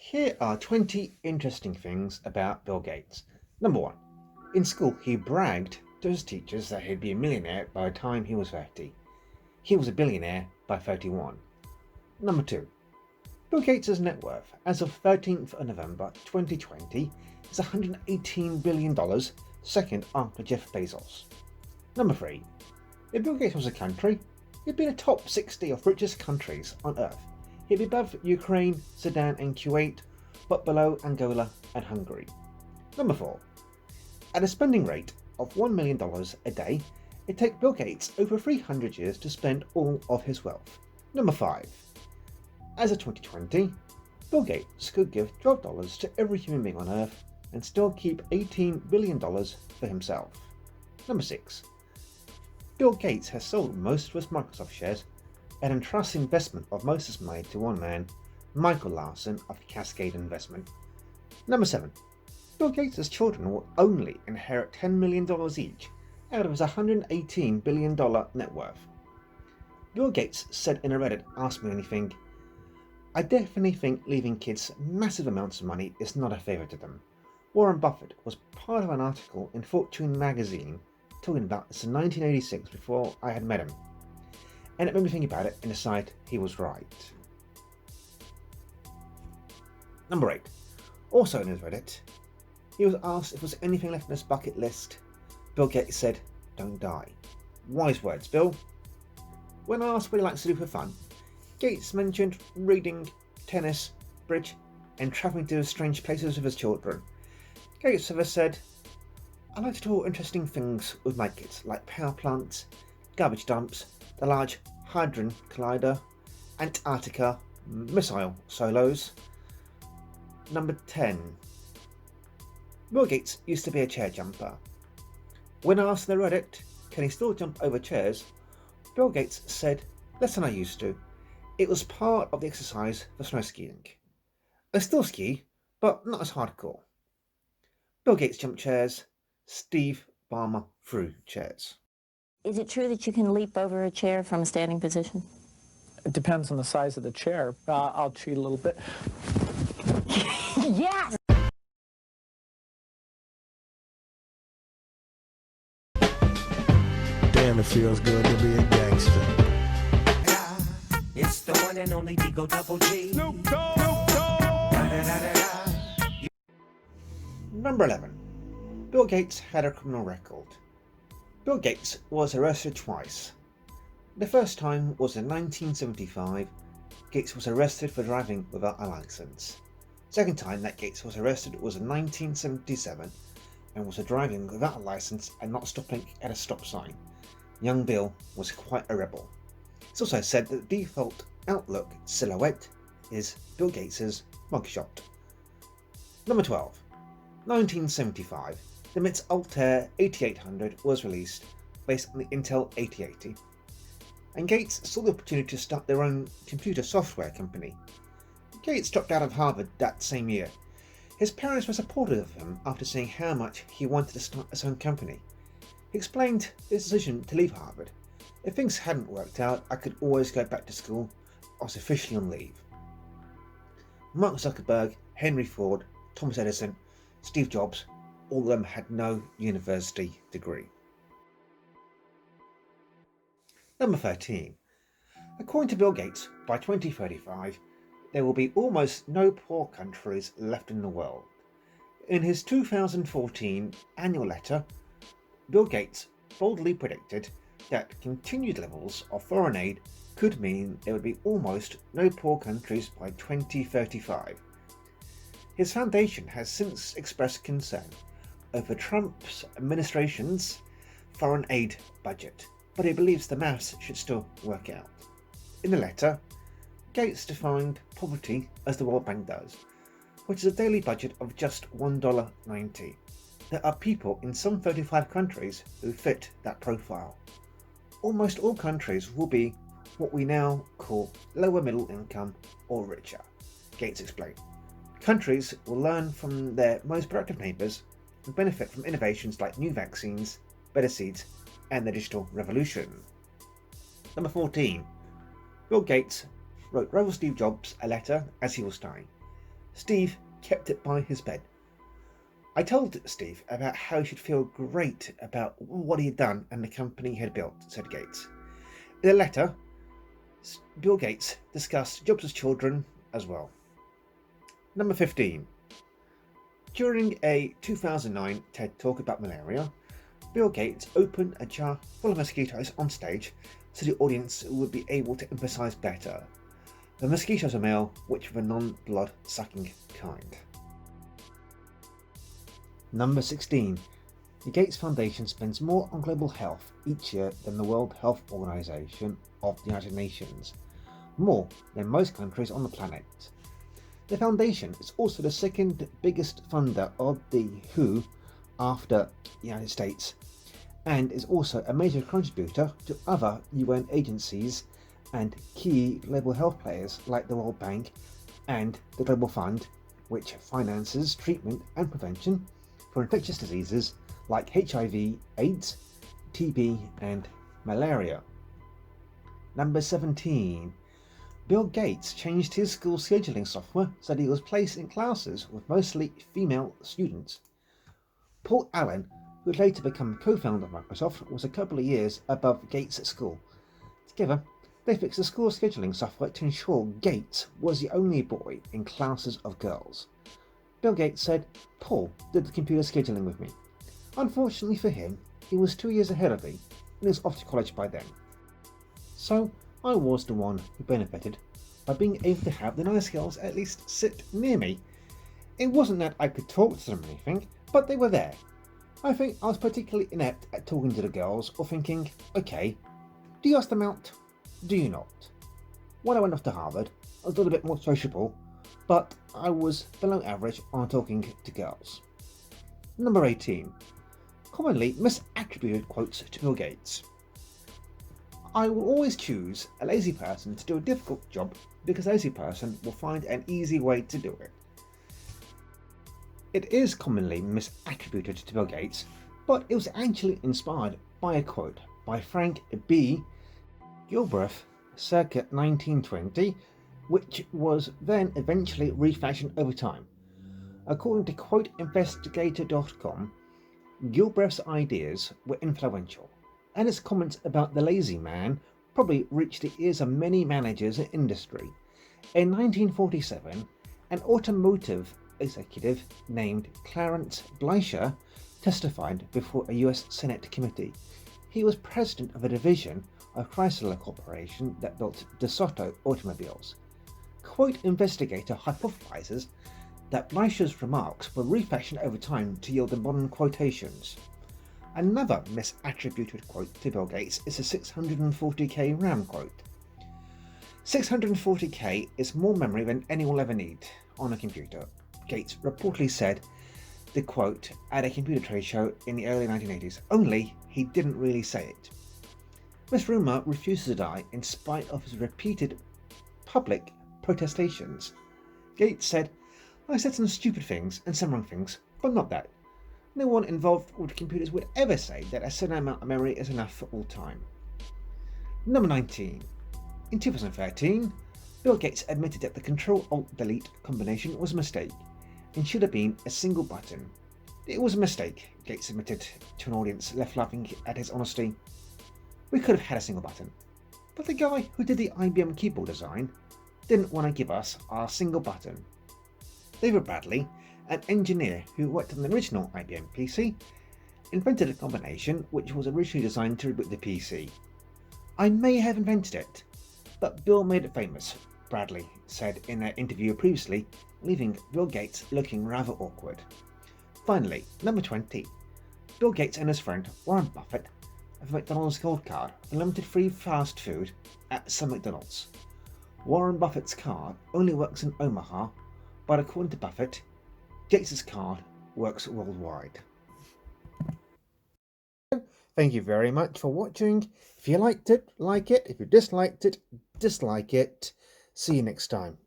Here are 20 interesting things about Bill Gates. Number 1. In school, he bragged to his teachers that he'd be a millionaire by the time he was 30. He was a billionaire by 31. Number 2. Bill Gates' net worth as of 13th of November 2020 is $118 billion, second after Jeff Bezos. Number 3. If Bill Gates was a country, he'd be in the top 60 of richest countries on Earth. He'd be above Ukraine, Sudan and Kuwait, but below Angola and Hungary. Number 4. At a spending rate of $1 million a day, it'd take Bill Gates over 300 years to spend all of his wealth. Number 5. As of 2020, Bill Gates could give $12 to every human being on Earth and still keep $18 billion for himself. Number 6. Bill Gates has sold most of his Microsoft shares and entrusts the investment of most of his money to one man, Michael Larson of Cascade Investment. Number 7. Bill Gates' children will only inherit $10 million each out of his $118 billion net worth. Bill Gates said in a Reddit Ask Me Anything, "I definitely think leaving kids massive amounts of money is not a favour to them." Warren Buffett was part of an article in Fortune magazine talking about this in 1986 before I had met him, and it made me think about it and decide he was right. Number 8. Also in his Reddit, he was asked if there was anything left on his bucket list. Bill Gates said, "Don't die." Wise words, Bill. When asked what he likes to do for fun, Gates mentioned reading, tennis, bridge, and travelling to strange places with his children. Gates ever said, "I like to do interesting things with my kids, like power plants, garbage dumps, the Large Hadron Collider, Antarctica, missile solos." Number 10. Bill Gates used to be a chair jumper. When asked in the Reddit, can he still jump over chairs, Bill Gates said, "Less than I used to. It was part of the exercise for snow skiing. I still ski, but not as hardcore." Bill Gates jumped chairs, Steve Ballmer threw chairs. Is it true that you can leap over a chair from a standing position? It depends on the size of the chair. I'll cheat a little bit. Yes! Damn, it feels good to be a gangster. It's the one and only Digo Double G. Snoop Dogg. Number 11. Bill Gates had a criminal record. Bill Gates was arrested twice. The first time was in 1975. Gates was arrested for driving without a license. Second time that Gates was arrested was in 1977 and was driving without a license and not stopping at a stop sign. Young Bill was quite a rebel. It's also said that the default Outlook silhouette is Bill Gates' mugshot. Number 12. 1975. The MIT's Altair 8800 was released based on the Intel 8080, and Gates saw the opportunity to start their own computer software company. Gates dropped out of Harvard that same year. His parents were supportive of him after seeing how much he wanted to start his own company. He explained his decision to leave Harvard. "If things hadn't worked out, I could always go back to school. I was officially on leave." Mark Zuckerberg, Henry Ford, Thomas Edison, Steve Jobs, all of them had no university degree. Number 13. According to Bill Gates, by 2035, there will be almost no poor countries left in the world. In his 2014 annual letter, Bill Gates boldly predicted that continued levels of foreign aid could mean there would be almost no poor countries by 2035. His foundation has since expressed concern over Trump's administration's foreign aid budget, but he believes the maths should still work out. In the letter, Gates defined poverty as the World Bank does, which is a daily budget of just $1.90. There are people in some 35 countries who fit that profile. Almost all countries will be what we now call lower middle income or richer, Gates explained. Countries will learn from their most productive neighbours and benefit from innovations like new vaccines, better seeds, and the digital revolution. Number 14. Bill Gates wrote rival Steve Jobs a letter as he was dying. Steve kept it by his bed. I told Steve about how he should feel great about what he had done and the company he had built, said Gates. In a letter, Bill Gates discussed Jobs' children as well. Number 15. During a 2009 TED Talk about malaria, Bill Gates opened a jar full of mosquitoes on stage so the audience would be able to emphasize better. The mosquitoes are male, which were non-blood sucking kind. Number 16. The Gates Foundation spends more on global health each year than the World Health Organization of the United Nations, more than most countries on the planet. The foundation is also the second biggest funder of the WHO after the United States, and is also a major contributor to other UN agencies and key global health players like the World Bank and the Global Fund, which finances treatment and prevention for infectious diseases like HIV, AIDS, TB and malaria. Number 17. Bill Gates changed his school scheduling software so that he was placed in classes with mostly female students. Paul Allen, who would later become co-founder of Microsoft, was a couple of years above Gates at school. Together, they fixed the school scheduling software to ensure Gates was the only boy in classes of girls. Bill Gates said, "Paul did the computer scheduling with me. Unfortunately for him, he was 2 years ahead of me and he was off to college by then. So I was the one who benefited by being able to have the nice girls at least sit near me. It wasn't that I could talk to them or anything, but they were there. I think I was particularly inept at talking to the girls or thinking, okay, do you ask them out? Do you not? When I went off to Harvard, I was a little bit more sociable, but I was below average on talking to girls." Number 18. Commonly misattributed quotes to Bill Gates. "I will always choose a lazy person to do a difficult job because a lazy person will find an easy way to do it." It is commonly misattributed to Bill Gates, but it was actually inspired by a quote by Frank B. Gilbreth circa 1920, which was then eventually refashioned over time. According to quoteinvestigator.com, Gilbreth's ideas were influential, and his comments about the lazy man probably reached the ears of many managers in industry. In 1947, an automotive executive named Clarence Bleischer testified before a US Senate committee. He was president of a division of Chrysler Corporation that built DeSoto automobiles. Quote Investigator hypothesizes that Bleischer's remarks were refashioned over time to yield the modern quotations. Another misattributed quote to Bill Gates is the 640k RAM quote. 640k is more memory than anyone will ever need on a computer, Gates reportedly said the quote at a computer trade show in the early 1980s, only he didn't really say it. This rumour refuses to die in spite of his repeated public protestations. Gates said, "I said some stupid things and some wrong things, but not that. No one involved with computers would ever say that a certain amount of memory is enough for all time." Number 19. In 2013, Bill Gates admitted that the Control-Alt-Delete combination was a mistake and should have been a single button. "It was a mistake," Gates admitted to an audience left laughing at his honesty. "We could have had a single button, but the guy who did the IBM keyboard design didn't want to give us our single button." David Bradley, an engineer who worked on the original IBM PC, invented a combination which was originally designed to reboot the PC. "I may have invented it, but Bill made it famous," Bradley said in an interview previously, leaving Bill Gates looking rather awkward. Finally, number 20. Bill Gates and his friend Warren Buffett have a McDonald's Gold Card for limited free fast food at some McDonald's. Warren Buffett's card only works in Omaha, but according to Buffett, Gates' card works worldwide. Thank you very much for watching. If you liked it, like it. If you disliked it, dislike it. See you next time.